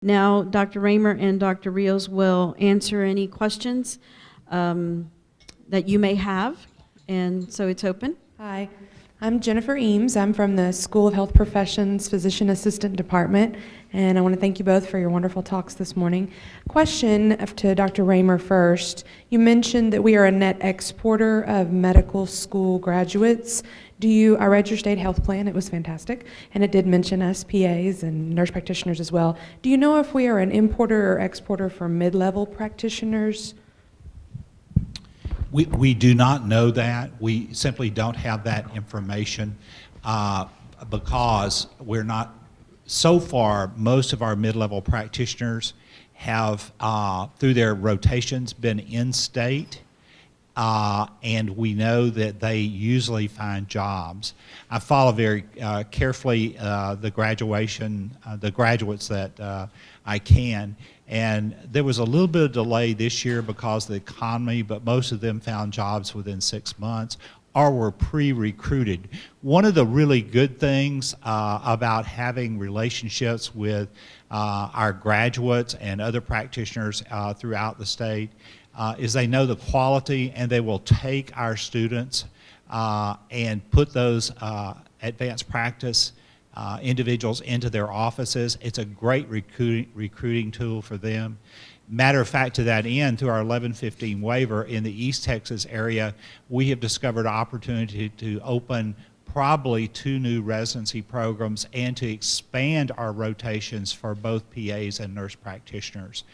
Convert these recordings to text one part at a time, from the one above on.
now Dr. Raymer and Dr. Rios will answer any questions that you may have, and so it's open. Hi, I'm Jennifer Eames. I'm from the School of Health Professions Physician Assistant Department, and I want to thank you both for your wonderful talks this morning. Question to Dr. Raymer first. You mentioned that we are a net exporter of medical school graduates. I read your state health plan, it was fantastic, and it did mention us PAs and nurse practitioners as well. Do you know if we are an importer or exporter for mid-level practitioners? We do not know that. We simply don't have that information because we're not, so far, most of our mid-level practitioners have, through their rotations, been in-state, and we know that they usually find jobs. I follow very carefully the graduates that I can. And there was a little bit of delay this year because of the economy, but most of them found jobs within 6 months or were pre-recruited. One of the really good things about having relationships with our graduates and other practitioners throughout the state is they know the quality, and they will take our students and put those advanced practice individuals into their offices. It's a great recruiting tool for them. Matter of fact, to that end, through our 1115 waiver in the East Texas area, we have discovered an opportunity to open probably 2 new residency programs and to expand our rotations for both PAs and nurse practitioners.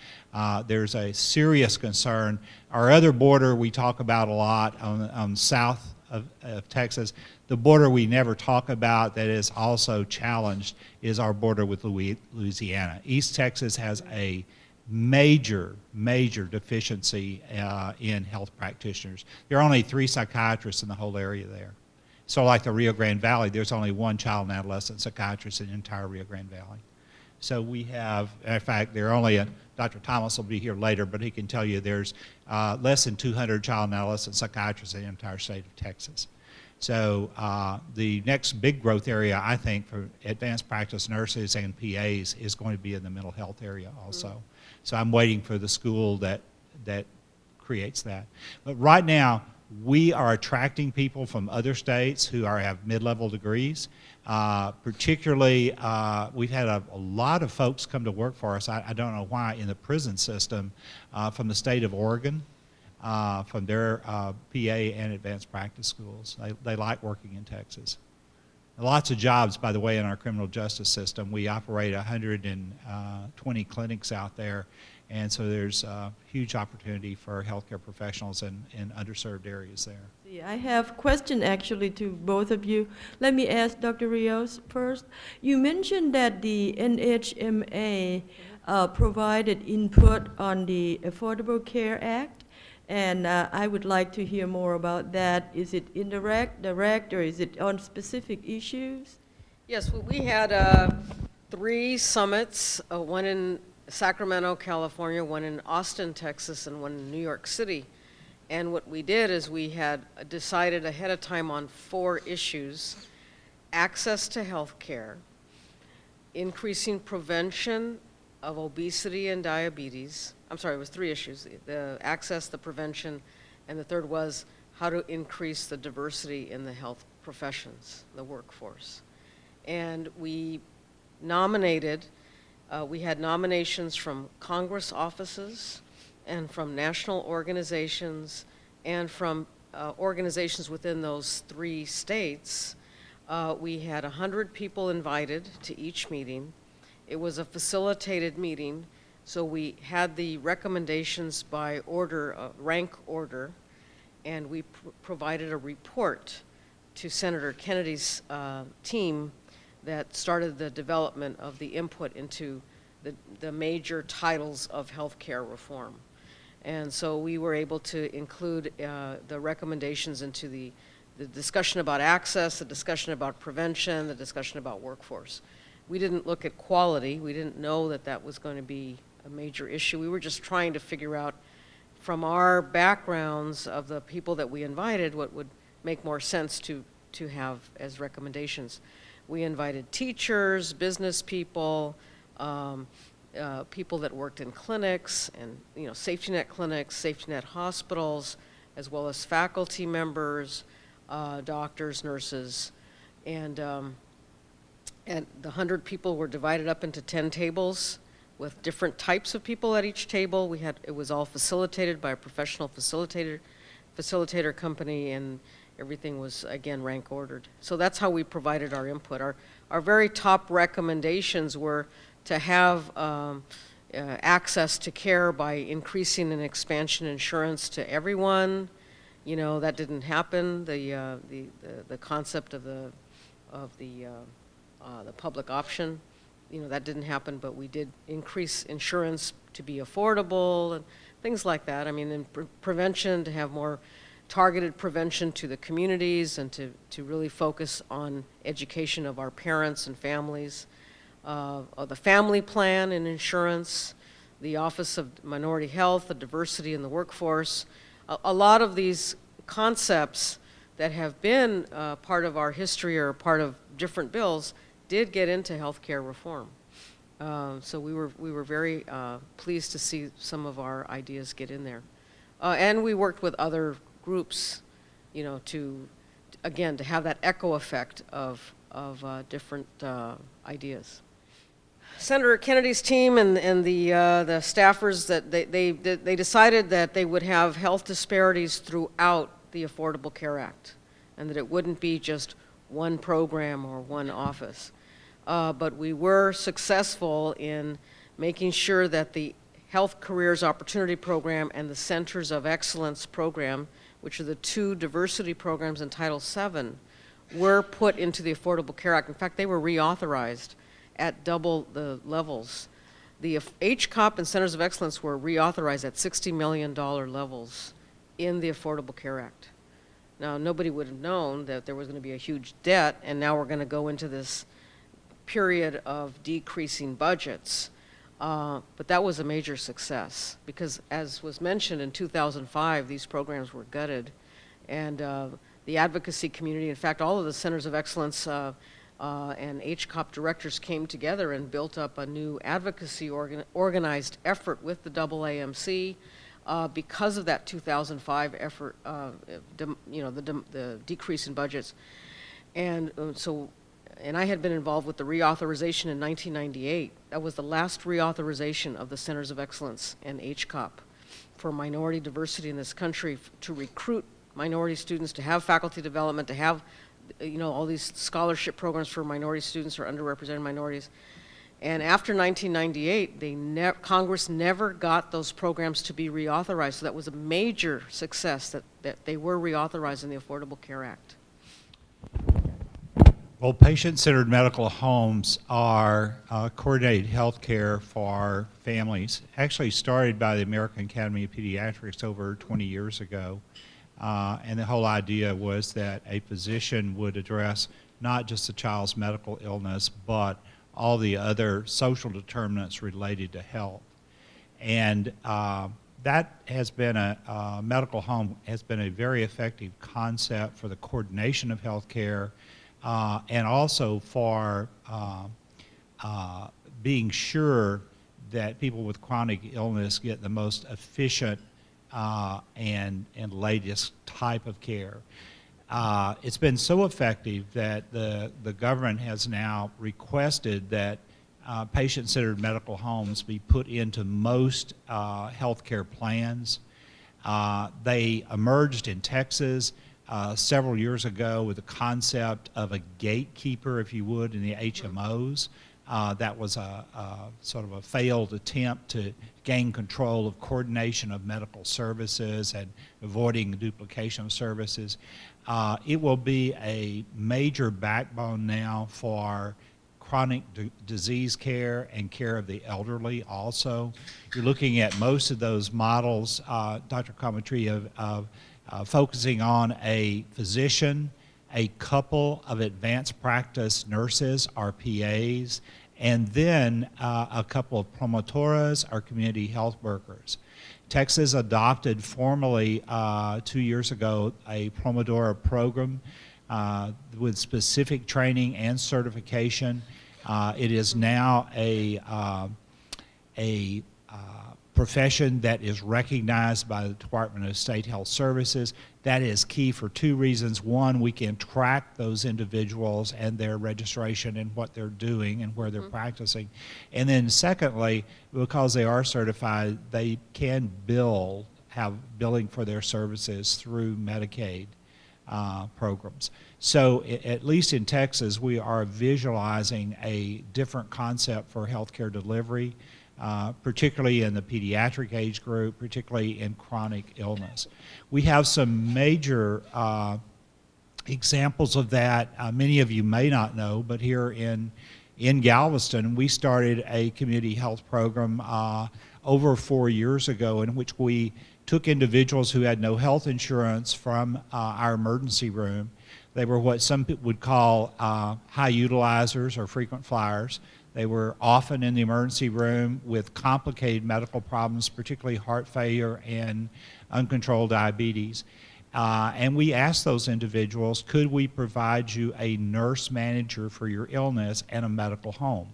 There's a serious concern. Our other border we talk about a lot on south of Texas. The border we never talk about that is also challenged is our border with Louisiana. East Texas has a major deficiency in health practitioners. There are only 3 psychiatrists in the whole area there. So like the Rio Grande Valley, there's only 1 child and adolescent psychiatrist in the entire Rio Grande Valley. So we have, in fact, there are only, Dr. Thomas will be here later, but he can tell you there's less than 200 child and adolescent psychiatrists in the entire state of Texas. So the next big growth area, I think, for advanced practice nurses and PAs is going to be in the mental health area also. Mm-hmm. So I'm waiting for the school that creates that. But right now, we are attracting people from other states who have mid-level degrees. Particularly, we've had a lot of folks come to work for us, I don't know why, in the prison system from the state of Oregon, from their PA and advanced practice schools. They like working in Texas. Lots of jobs, by the way, in our criminal justice system. We operate 120 clinics out there, and so there's a huge opportunity for healthcare professionals in underserved areas there. Yeah, I have a question actually to both of you. Let me ask Dr. Rios first. You mentioned that the NHMA provided input on the Affordable Care Act, and I would like to hear more about that. Is it indirect, direct, or is it on specific issues? Yes, well, we had 3 summits, one in Sacramento, California, one in Austin, Texas, and one in New York City. And what we did is we had decided ahead of time on 4 issues: access to health care, increasing prevention of obesity and diabetes. I'm sorry, it was 3 issues: the access, the prevention, and the third was how to increase the diversity in the health professions, the workforce. And we nominated, we had nominations from Congress offices and from national organizations and from organizations within those 3 states. We had 100 people invited to each meeting. It was a facilitated meeting, so we had the recommendations by order, rank order, and we provided a report to Senator Kennedy's team that started the development of the input into the major titles of healthcare reform. And so we were able to include the recommendations into the discussion about access, the discussion about prevention, the discussion about workforce. We didn't look at quality. We didn't know that that was going to be a major issue. We were just trying to figure out from our backgrounds of the people that we invited what would make more sense to have as recommendations. We invited teachers, business people, people that worked in clinics and, safety net clinics, safety net hospitals, as well as faculty members, doctors, nurses, and the 100 people were divided up into 10 tables with different types of people at each table. It was all facilitated by a professional facilitator company, and everything was, again, rank ordered. So that's how we provided our input. Our very top recommendations were to have access to care by increasing and expansion insurance to everyone. That didn't happen. The concept of the public option, that didn't happen, but we did increase insurance to be affordable and things like that. I mean, in prevention, to have more targeted prevention to the communities and to really focus on education of our parents and families, the family plan and insurance, the Office of Minority Health, the diversity in the workforce. A lot of these concepts that have been part of our history or part of different bills did get into healthcare reform. So we were very pleased to see some of our ideas get in there. And we worked with other groups, to have that echo effect of different ideas. Senator Kennedy's team and the staffers, that they decided that they would have health disparities throughout the Affordable Care Act, and that it wouldn't be just one program or one office. But we were successful in making sure that the Health Careers Opportunity Program and the Centers of Excellence Program, which are the two diversity programs in Title VII, were put into the Affordable Care Act. In fact, they were reauthorized at double the levels. The HCOP and Centers of Excellence were reauthorized at $60 million levels in the Affordable Care Act. Now, nobody would have known that there was going to be a huge debt, and now we're going to go into this period of decreasing budgets. But that was a major success because, as was mentioned, in 2005, these programs were gutted. And the advocacy community, in fact, all of the Centers of Excellence and HCOP directors came together and built up a new advocacy organized effort with the AAMC because of that 2005 effort, the decrease in budgets. And and I had been involved with the reauthorization in 1998. That was the last reauthorization of the Centers of Excellence and HCOP for minority diversity in this country, to recruit minority students, to have faculty development, to have all these scholarship programs for minority students or underrepresented minorities. And after 1998, Congress never got those programs to be reauthorized. So that was a major success that they were reauthorized in the Affordable Care Act. Well, patient-centered medical homes are coordinated health care for families, actually started by the American Academy of Pediatrics over 20 years ago. And the whole idea was that a physician would address not just the child's medical illness, but all the other social determinants related to health. And that has been medical home has been a very effective concept for the coordination of health care, and also for being sure that people with chronic illness get the most efficient and latest type of care. It's been so effective that the government has now requested that patient-centered medical homes be put into most healthcare plans. They emerged in Texas several years ago with the concept of a gatekeeper, if you would, in the HMOs. That was a sort of a failed attempt to gain control of coordination of medical services and avoiding duplication of services. It will be a major backbone now for chronic disease care and care of the elderly also. You're looking at most of those models, Dr. Cometry, of focusing on a physician, a couple of advanced practice nurses, RPAs, and then a couple of promotoras or community health workers. Texas adopted formally 2 years ago a Promodora program with specific training and certification. It is now a profession that is recognized by the Department of State Health Services. That is key for two reasons. One, we can track those individuals and their registration and what they're doing and where they're practicing. And then secondly, because they are certified, they can have billing for their services through Medicaid programs. So at least in Texas, we are visualizing a different concept for healthcare delivery, particularly in the pediatric age group, particularly in chronic illness. We have some major examples of that. Many of you may not know, but here in Galveston, we started a community health program over 4 years ago in which we took individuals who had no health insurance from our emergency room. They were what some people would call high utilizers or frequent flyers. They were often in the emergency room with complicated medical problems, particularly heart failure and uncontrolled diabetes. And we asked those individuals, could we provide you a nurse manager for your illness and a medical home?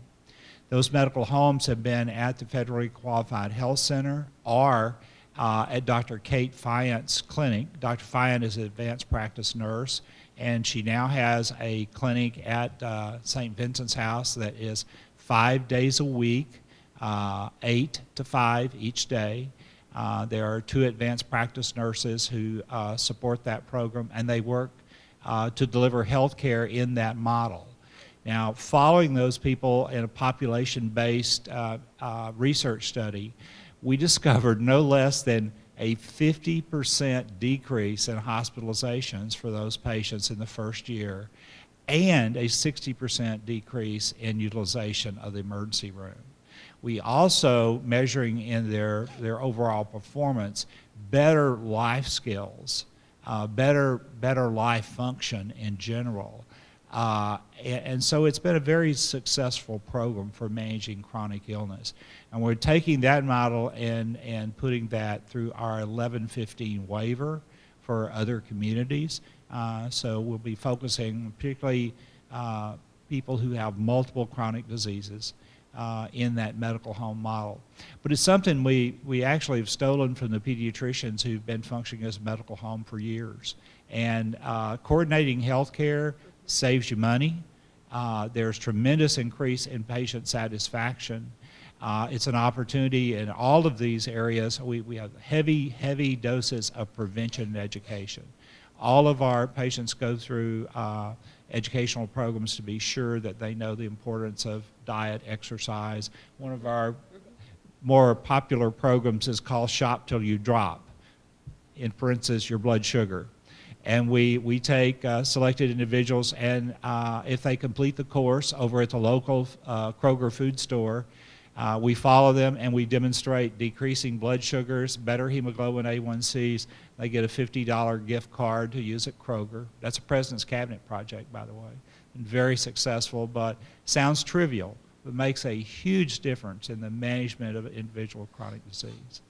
Those medical homes have been at the Federally Qualified Health Center or at Dr. Kate Fiant's clinic. Dr. Fiant is an advanced practice nurse, and she now has a clinic at St. Vincent's House that is 5 days a week, 8 to 5 each day. There are 2 advanced practice nurses who support that program, and they work to deliver health care in that model. Now, following those people in a population-based research study, we discovered no less than a 50% decrease in hospitalizations for those patients in the first year, and a 60% decrease in utilization of the emergency room. We also, measuring in their overall performance, better life skills, better life function in general. And so it's been a very successful program for managing chronic illness. And we're taking that model and putting that through our 1115 waiver for other communities. So we'll be focusing particularly people who have multiple chronic diseases in that medical home model. But it's something we actually have stolen from the pediatricians who've been functioning as a medical home for years. And coordinating health care saves you money. There's tremendous increase in patient satisfaction. It's an opportunity in all of these areas. We have heavy doses of prevention and education. All of our patients go through educational programs to be sure that they know the importance of diet, exercise. One of our more popular programs is called Shop Till You Drop, in parentheses, your blood sugar. And we take selected individuals, and if they complete the course over at the local Kroger food store, we follow them and we demonstrate decreasing blood sugars, better hemoglobin A1Cs. They get a $50 gift card to use at Kroger. That's a President's Cabinet project, by the way. And very successful, but sounds trivial, but makes a huge difference in the management of individual chronic disease.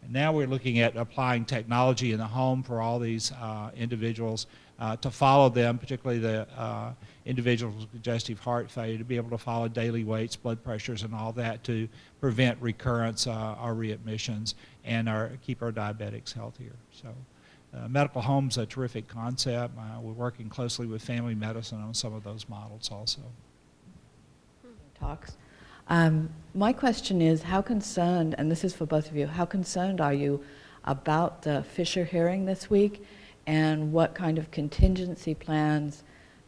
And now we're looking at applying technology in the home for all these individuals to follow them, particularly the individuals with congestive heart failure, to be able to follow daily weights, blood pressures, and all that to prevent recurrence or readmissions and keep our diabetics healthier. So medical home's a terrific concept. We're working closely with family medicine on some of those models also. Talks. My question is, how concerned, and this is for both of you, how concerned are you about the Fisher hearing this week, and what kind of contingency plans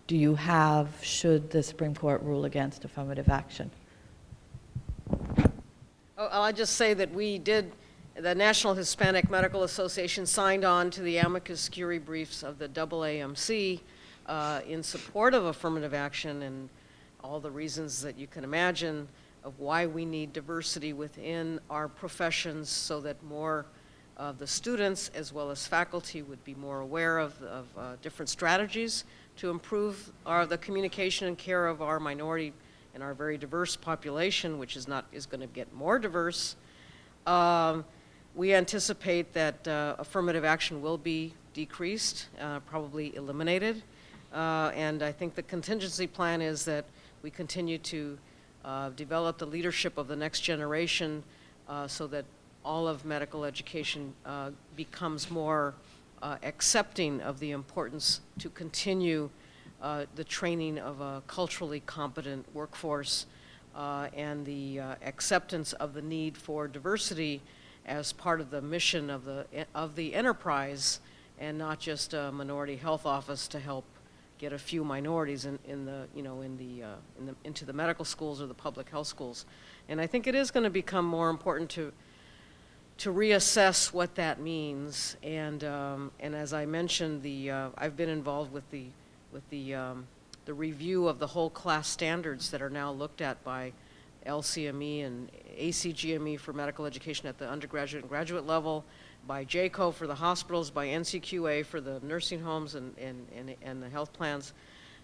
do you have should the Supreme Court rule against affirmative action? Oh, I'll just say that the National Hispanic Medical Association signed on to the amicus curiae briefs of the AAMC in support of affirmative action, and all the reasons that you can imagine of why we need diversity within our professions so that more of the students as well as faculty would be more aware of different strategies to improve the communication and care of our minority and our very diverse population, which is going to get more diverse. We anticipate that affirmative action will be decreased, probably eliminated. And I think the contingency plan is that we continue to develop the leadership of the next generation so that all of medical education becomes more accepting of the importance to continue the training of a culturally competent workforce and the acceptance of the need for diversity as part of the mission of the enterprise, and not just a minority health office to help get a few minorities into the medical schools or the public health schools. And I think it is going to become more important to reassess what that means. And as I mentioned, I've been involved with the review of the whole class standards that are now looked at by LCME and ACGME for medical education at the undergraduate and graduate level, by JCO for the hospitals, by NCQA for the nursing homes and the health plans.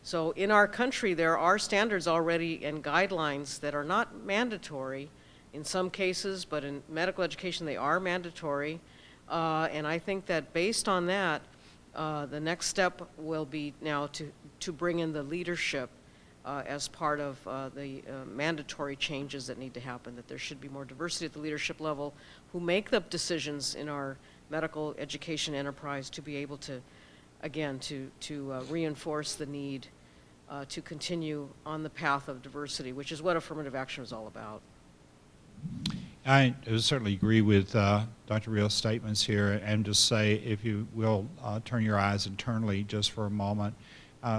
So in our country, there are standards already and guidelines that are not mandatory in some cases, but in medical education they are mandatory. And I think that based on that, the next step will be now to bring in the leadership as part of the mandatory changes that need to happen, that there should be more diversity at the leadership level who make the decisions in our medical education enterprise to be able to, again, to reinforce the need to continue on the path of diversity, which is what affirmative action is all about. I certainly agree with Dr. Rios' statements here, and just say, if you will turn your eyes internally just for a moment,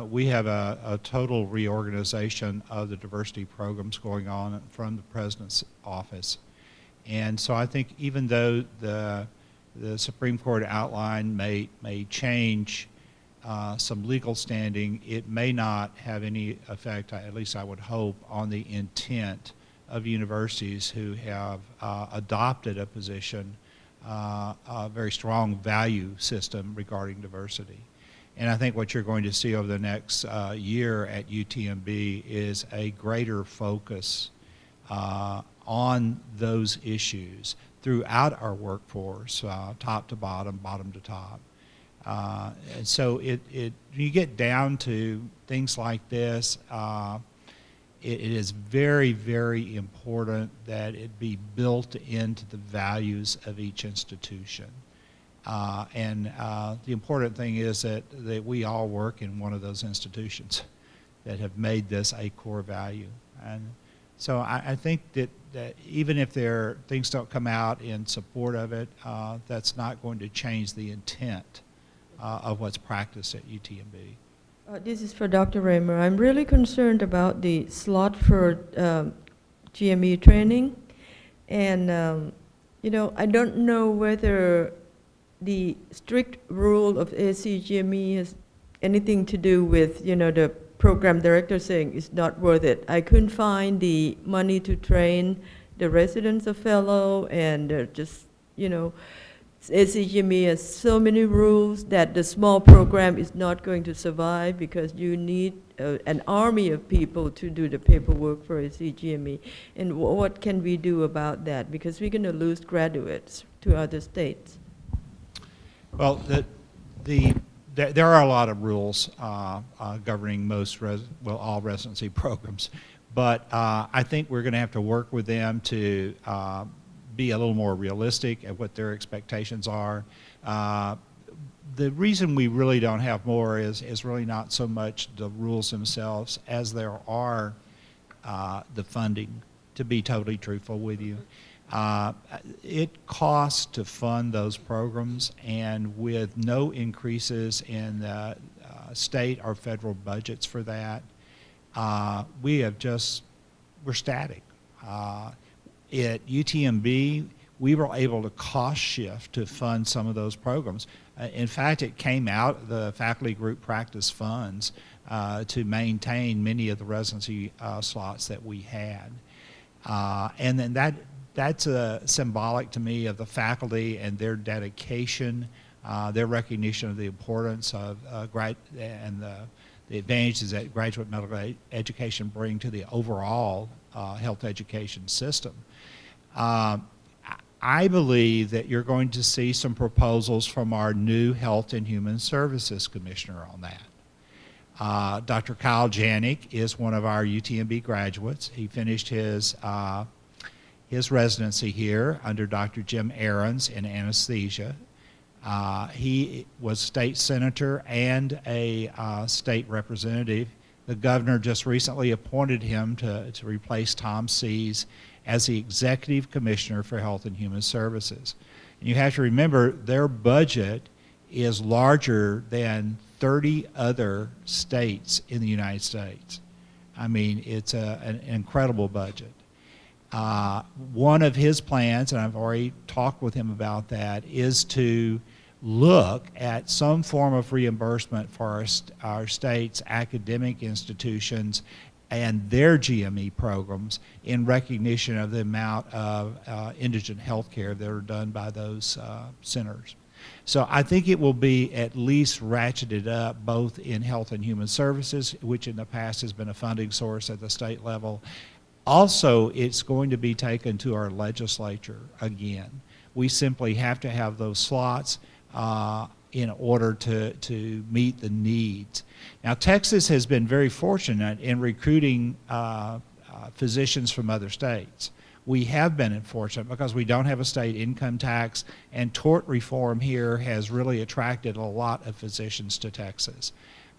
we have a total reorganization of the diversity programs going on from the President's office. And so I think even though the Supreme Court outline may change some legal standing, it may not have any effect, at least I would hope, on the intent of universities who have adopted a position, a very strong value system regarding diversity. And I think what you're going to see over the next year at UTMB is a greater focus on those issues throughout our workforce, top to bottom, bottom to top. And so you get down to things like this, it is very, very important that it be built into the values of each institution. And the important thing is that we all work in one of those institutions that have made this a core value. And so I think that even if things don't come out in support of it, that's not going to change the intent of what's practiced at UTMB. This is for Dr. Raymer. I'm really concerned about the slot for GME training. And, I don't know whether the strict rule of ACGME has anything to do with, the program director saying it's not worth it. I couldn't find the money to train the residents of fellow, and just, ACGME has so many rules that the small program is not going to survive because you need an army of people to do the paperwork for ACGME. And what can we do about that? Because we're going to lose graduates to other states. Well, there are a lot of rules governing all residency programs, but I think we're going to have to work with them to be a little more realistic at what their expectations are. The reason we really don't have more is really not so much the rules themselves as there are the funding, to be totally truthful with you. It costs to fund those programs, and with no increases in the state or federal budgets for that, we're static. At UTMB, we were able to cost shift to fund some of those programs. In fact, it came out of the faculty group practice funds to maintain many of the residency slots that we had. And then that's symbolic to me of the faculty and their dedication, their recognition of the importance of and the advantages that graduate medical education bring to the overall health education system. I believe that you're going to see some proposals from our new Health and Human Services Commissioner on that. Dr. Kyle Janik is one of our UTMB graduates. He finished his residency here under Dr. Jim Aarons in anesthesia. He was state senator and a state representative. The governor just recently appointed him to replace Tom Sees as the executive commissioner for Health and Human Services. And you have to remember their budget is larger than 30 other states in the United States. I mean, it's an incredible budget. One of his plans, and I've already talked with him about that, is to look at some form of reimbursement for our state's academic institutions and their GME programs in recognition of the amount of indigent health care that are done by those centers. So I think it will be at least ratcheted up both in Health and Human Services, which in the past has been a funding source at the state level. Also, it's going to be taken to our legislature again. We simply have to have those slots in order to meet the needs. Now, Texas has been very fortunate in recruiting physicians from other states. We have been fortunate because we don't have a state income tax, and tort reform here has really attracted a lot of physicians to Texas.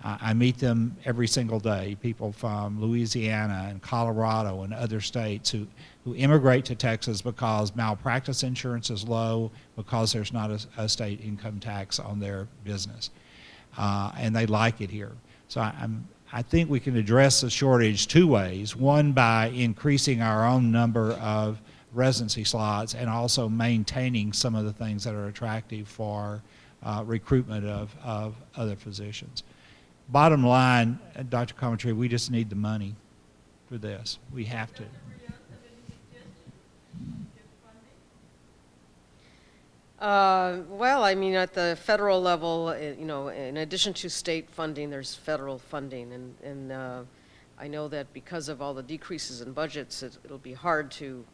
I meet them every single day, people from Louisiana and Colorado and other states who immigrate to Texas because malpractice insurance is low, because there's not a state income tax on their business, and they like it here. So I think we can address the shortage two ways. One, by increasing our own number of residency slots and also maintaining some of the things that are attractive for recruitment of other physicians. Bottom line, Dr. Coventry, we just need the money for this. We have to. Well, I mean, at the federal level, you know, in addition to state funding, there's federal funding, and I know that because of all the decreases in budgets, it'll be hard to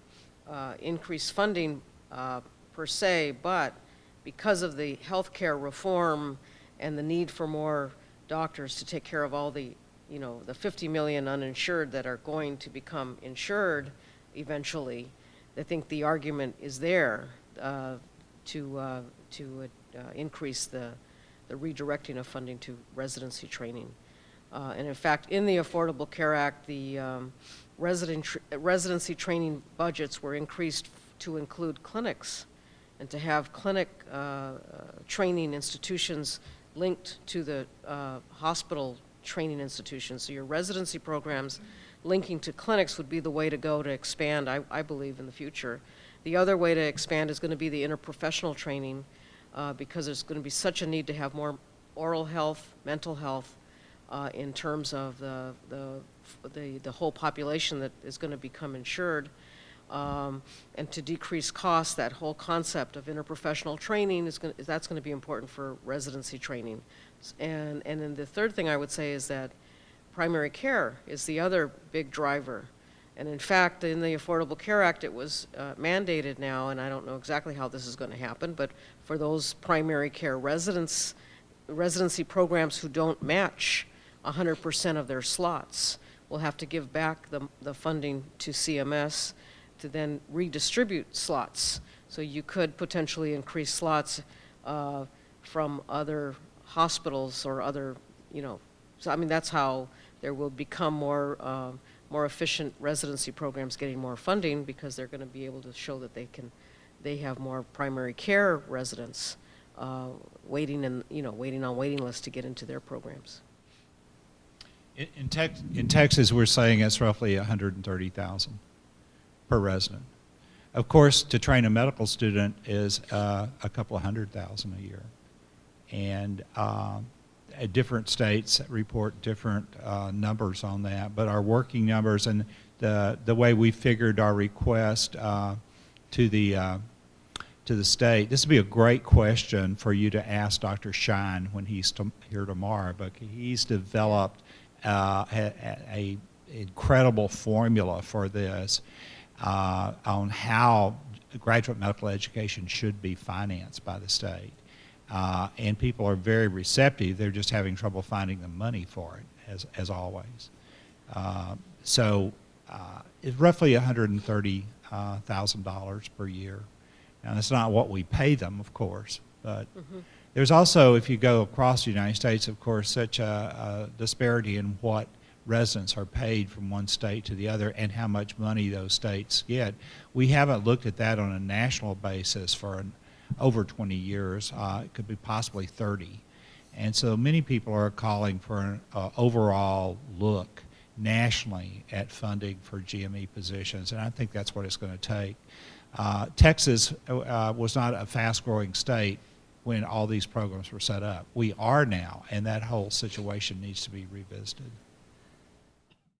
increase funding per se, but because of the healthcare reform and the need for more doctors to take care of all the, you know, the 50 million uninsured that are going to become insured eventually, I think the argument is there to increase the redirecting of funding to residency training. And in fact, in the Affordable Care Act, the residency training budgets were increased to include clinics and to have clinic training institutions linked to the hospital training institutions. So your residency programs linking to clinics would be the way to go to expand, I believe, in the future. The other way to expand is going to be the interprofessional training because there's going to be such a need to have more oral health, mental health in terms of the whole population that is going to become insured. And to decrease costs, that whole concept of interprofessional training that's going to be important for residency training. And then the third thing I would say is that primary care is the other big driver. And in fact, in the Affordable Care Act, it was mandated now, and I don't know exactly how this is going to happen, but for those primary care residency programs who don't match 100% of their slots, will have to give back the funding to CMS to then redistribute slots. So you could potentially increase slots from other hospitals or other, you know, so I mean that's how there will become more efficient residency programs getting more funding because they're going to be able to show that they have more primary care residents waiting on waiting lists to get into their programs. In Texas, we're saying it's roughly 130,000 per resident. Of course, to train a medical student is a couple of 100,000 a year. And different states report different numbers on that, but our working numbers and the way we figured our request to the state, this would be a great question for you to ask Dr. Shine when he's here tomorrow, but he's developed a incredible formula for this on how graduate medical education should be financed by the state. And people are very receptive. They're just having trouble finding the money for it, as always. So it's roughly $130,000 per year. Now, that's not what we pay them, of course, but there's also, if you go across the United States, of course, such a disparity in what residents are paid from one state to the other and how much money those states get. We haven't looked at that on a national basis for over 20 years. It could be possibly 30. And so many people are calling for an overall look nationally at funding for GME positions, and I think that's what it's going to take. Texas was not a fast-growing state when all these programs were set up. We are now, and that whole situation needs to be revisited.